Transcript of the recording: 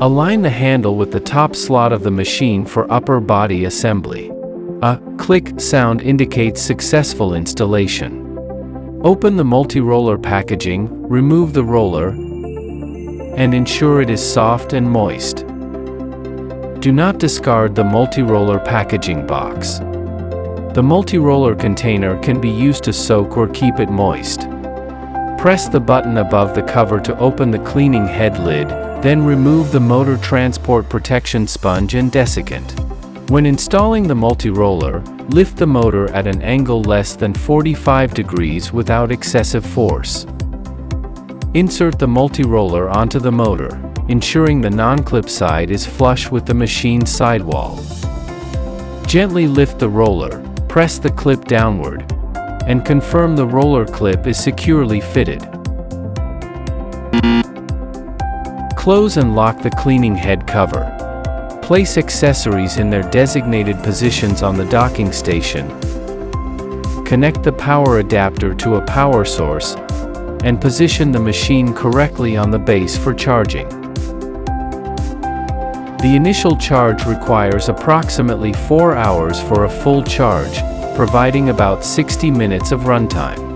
Align the handle with the top slot of the machine for upper body assembly. A click sound indicates successful installation. Open the multi-roller packaging, remove the roller, and ensure it is soft and moist. Do not discard the multi-roller packaging box. The multi-roller container can be used to soak or keep it moist. Press the button above the cover to open the cleaning head lid, then remove the motor transport protection sponge and desiccant. When installing the multi-roller, lift the motor at an angle less than 45 degrees without excessive force. Insert the multi-roller onto the motor, ensuring the non-clip side is flush with the machine's sidewall. Gently lift the roller, press the clip downward, and confirm the roller clip is securely fitted. Close and lock the cleaning head cover. Place accessories in their designated positions on the docking station. Connect the power adapter to a power source, and position the machine correctly on the base for charging. The initial charge requires approximately 4 hours for a full charge, providing about 60 minutes of runtime.